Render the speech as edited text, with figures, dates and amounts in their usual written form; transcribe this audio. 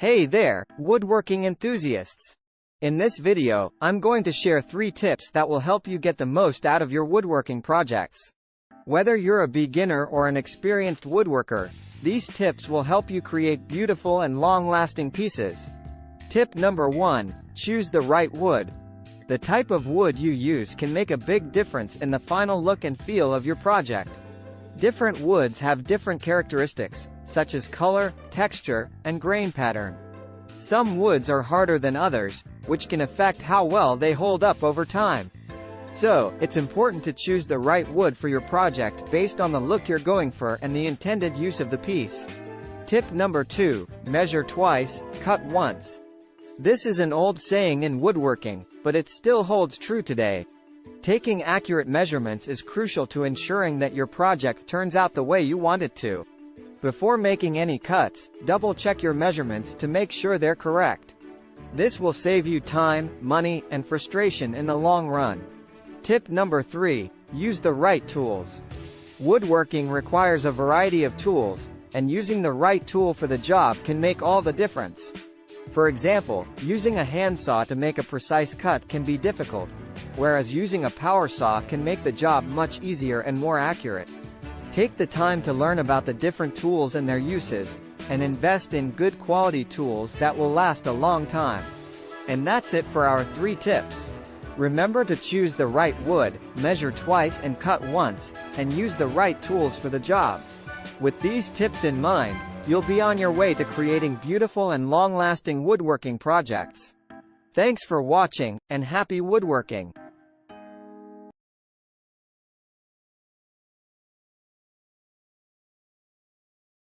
Hey there, woodworking enthusiasts! In this video, I'm going to share 3 tips that will help you get the most out of your woodworking projects. Whether you're a beginner or an experienced woodworker, these tips will help you create beautiful and long-lasting pieces. Tip number 1, choose the right wood. The type of wood you use can make a big difference in the final look and feel of your project. Different woods have different characteristics, such as color, texture, and grain pattern. Some woods are harder than others, which can affect how well they hold up over time. So, it's important to choose the right wood for your project based on the look you're going for and the intended use of the piece. Tip number 2, measure twice, cut once. This is an old saying in woodworking, but it still holds true today. Taking accurate measurements is crucial to ensuring that your project turns out the way you want it to. Before making any cuts, double-check your measurements to make sure they're correct. This will save you time, money, and frustration in the long run. Tip number 3, use the right tools. Woodworking requires a variety of tools, and using the right tool for the job can make all the difference. For example, using a handsaw to make a precise cut can be difficult, whereas using a power saw can make the job much easier and more accurate. Take the time to learn about the different tools and their uses, and invest in good quality tools that will last a long time. And that's it for our 3 tips. Remember to choose the right wood, measure twice and cut once, and use the right tools for the job. With these tips in mind, you'll be on your way to creating beautiful and long-lasting woodworking projects. Thanks for watching, and happy woodworking!